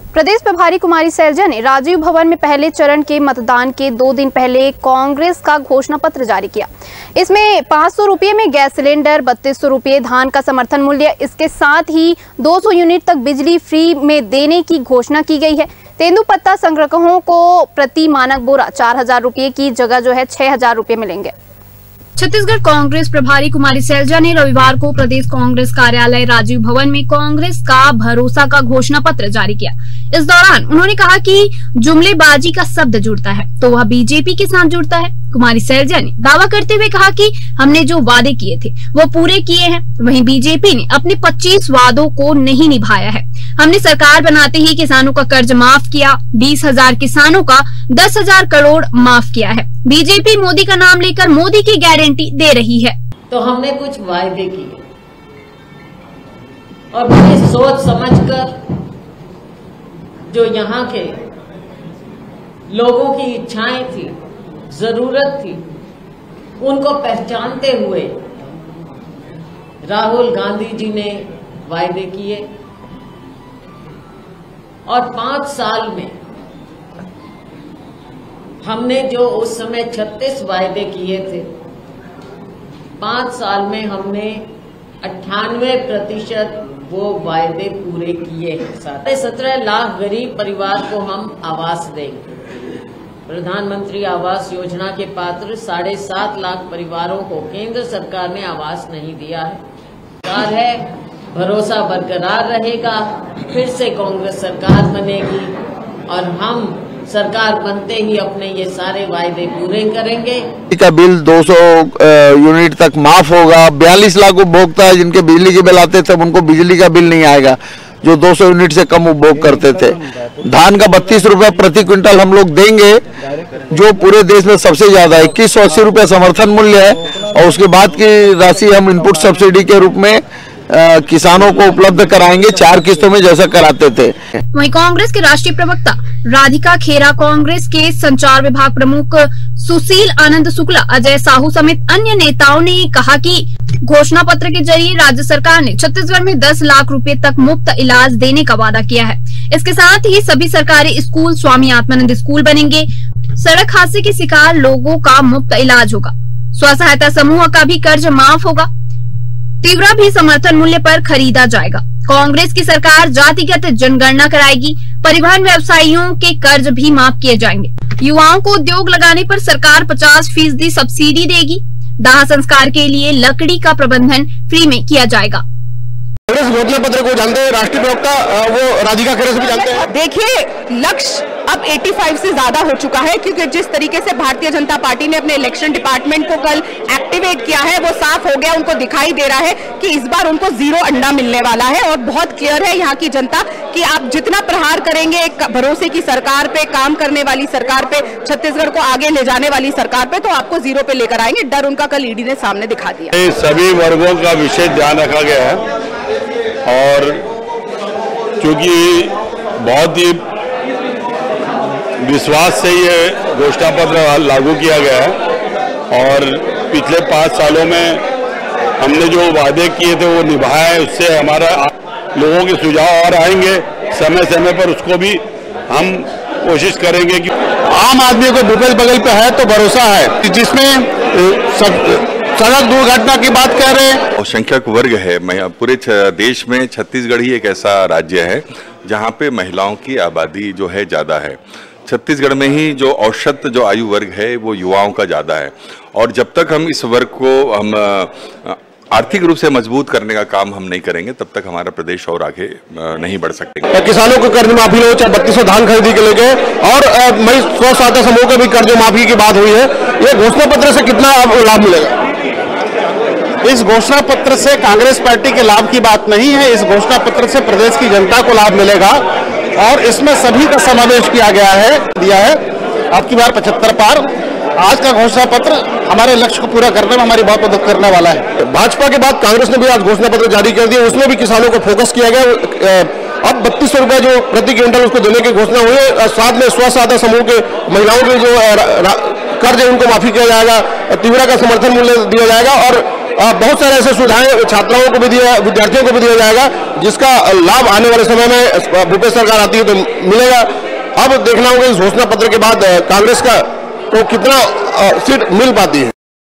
प्रदेश प्रभारी कुमारी सैलजा ने राजीव भवन में पहले चरण के मतदान के 2 दिन पहले कांग्रेस का घोषणा पत्र जारी किया। इसमें 500 रुपये में गैस सिलेंडर, 3200 रुपये धान का समर्थन मूल्य, इसके साथ ही 200 यूनिट तक बिजली फ्री में देने की घोषणा की गई है। तेंदुपत्ता संग्राहकों को प्रति मानक बोरा 4000 रुपये की जगह 6000 रुपये मिलेंगे। छत्तीसगढ़ कांग्रेस प्रभारी कुमारी सैलजा ने रविवार को प्रदेश कांग्रेस कार्यालय राजीव भवन में कांग्रेस का भरोसा का घोषणा पत्र जारी किया। इस दौरान उन्होंने कहा कि जुमलेबाजी का शब्द जुड़ता है तो वह बीजेपी के साथ जुड़ता है। कुमारी सैलजा ने दावा करते हुए कहा कि हमने जो वादे किए थे वो पूरे किए हैं, वहीं बीजेपी ने अपने 25 वादों को नहीं निभाया है। हमने सरकार बनाते ही किसानों का कर्ज माफ किया, 20,000 किसानों का 10,000 करोड़ माफ किया है। बीजेपी मोदी का नाम लेकर मोदी की गारंटी दे रही है। तो हमने कुछ वायदे किए और बड़ी सोच समझकर जो यहाँ के लोगों की इच्छाएं थी, जरूरत थी, उनको पहचानते हुए राहुल गांधी जी ने वायदे किए और 5 साल में हमने जो उस समय 36 वायदे किए थे, 5 साल में हमने 98% वो वायदे पूरे किए हैं। 17 लाख गरीब परिवार को हम आवास देंगे। प्रधानमंत्री आवास योजना के पात्र 7.5 लाख परिवारों को केंद्र सरकार ने आवास नहीं दिया है। सरकार है, भरोसा बरकरार रहेगा, फिर से कांग्रेस सरकार बनेगी और हम सरकार बनते ही अपने ये सारे वायदे पूरे करेंगे। का बिल 200 यूनिट तक माफ होगा। 42 लाख उपभोक्ता है जिनके बिजली के बिल आते थे, उनको बिजली का बिल नहीं आएगा जो 200 यूनिट से कम उपभोग करते थे। धान का 32 रुपये प्रति क्विंटल हम लोग देंगे जो पूरे देश में सबसे ज्यादा है। 2180 रुपये समर्थन मूल्य है और उसके बाद की राशि हम इनपुट सब्सिडी के रूप में किसानों को उपलब्ध कराएंगे 4 किस्तों में जैसा कराते थे। वहीं कांग्रेस के राष्ट्रीय प्रवक्ता राधिका खेरा, कांग्रेस के संचार विभाग प्रमुख सुशील आनंद शुक्ला, अजय साहू समेत अन्य नेताओं ने कहा कि घोषणा पत्र के जरिए राज्य सरकार ने छत्तीसगढ़ में 10 लाख रुपए तक मुफ्त इलाज देने का वादा किया है। इसके साथ ही सभी सरकारी स्कूल स्वामी आत्मानंद स्कूल बनेंगे। सड़क हादसे के शिकार लोगों का मुफ्त इलाज होगा। स्व सहायता समूह का भी कर्ज माफ होगा। तीवरा भी समर्थन मूल्य पर खरीदा जाएगा। कांग्रेस की सरकार जातिगत जनगणना कराएगी। परिवहन व्यवसायियों के कर्ज भी माफ किए जाएंगे। युवाओं को उद्योग लगाने पर सरकार 50% सब्सिडी देगी। दाह संस्कार के लिए लकड़ी का प्रबंधन फ्री में किया जाएगा। कांग्रेस घोषणा पत्र को जानते हैं, राष्ट्रीय प्रवक्ता वो राधिका खेरा से भी जानते हैं। देखिए, लक्ष्य अब 85 से ज्यादा हो चुका है क्योंकि जिस तरीके से भारतीय जनता पार्टी ने अपने इलेक्शन डिपार्टमेंट को कल एक्टिवेट किया है वो साफ हो गया। उनको दिखाई दे रहा है कि इस बार उनको 0 अंडा मिलने वाला है और बहुत क्लियर है यहाँ की जनता कि आप जितना प्रहार करेंगे एक भरोसे की सरकार पे, काम करने वाली सरकार पे, छत्तीसगढ़ को आगे ले जाने वाली सरकार पे, तो आपको 0 पे लेकर आएंगे। डर उनका कल ईडी ने सामने दिखा दिया। सभी वर्गों का विशेष ध्यान रखा गया है और क्योंकि बहुत ही विश्वास से ये घोषणा पत्र लागू किया गया है और पिछले 5 सालों में हमने जो वादे किए थे वो निभाया है। उससे हमारा लोगों के सुझाव और आएंगे समय समय पर, उसको भी हम कोशिश करेंगे कि आम आदमी को बुफेल बगल पे है तो भरोसा है, जिसमें सड़क दुर्घटना की बात कह रहे हैं। अल्पसंख्यक वर्ग है। पूरे देश में छत्तीसगढ़ ही एक ऐसा राज्य है जहाँ पे महिलाओं की आबादी जो है ज़्यादा है। छत्तीसगढ़ में ही जो औसत जो आयु वर्ग है वो युवाओं का ज़्यादा है और जब तक हम इस वर्ग को हम आर्थिक रूप से मजबूत करने का काम हम नहीं करेंगे तब तक हमारा प्रदेश और आगे नहीं बढ़ सकते। किसानों को कर्ज माफी हो, चाहे 3200 धान खरीदी के लेके और स्व सहायता समूह के भी कर्ज माफी की बात हुई है। ये घोषणा पत्र से कितना लाभ मिलेगा? इस घोषणा पत्र से कांग्रेस पार्टी के लाभ की बात नहीं है। इस घोषणा पत्र से प्रदेश की जनता को लाभ मिलेगा और इसमें सभी का समावेश किया गया है, दिया है। अब की बार 75 पार। आज का घोषणा पत्र हमारे लक्ष्य को पूरा करने में हमारी बहुत मदद करने वाला है। भाजपा के बाद कांग्रेस ने भी आज घोषणा पत्र जारी कर दिया, उसमें भी किसानों को फोकस किया गया। अब 3200 रुपये जो प्रति क्विंटल उसको देने की घोषणा हुई है। साथ में स्व सहायता समूह के महिलाओं के जो कर्ज है उनको माफी किया जाएगा, तीव्रा का समर्थन मूल्य दिया जाएगा और बहुत सारे ऐसे सुविधाएं छात्राओं को भी दिया, विद्यार्थियों को भी दिया जाएगा, जिसका लाभ आने वाले समय में भूपेश सरकार आती है तो मिलेगा। अब देखना होगा इस घोषणा पत्र के बाद कांग्रेस का तो कितना सीट मिल पाती है।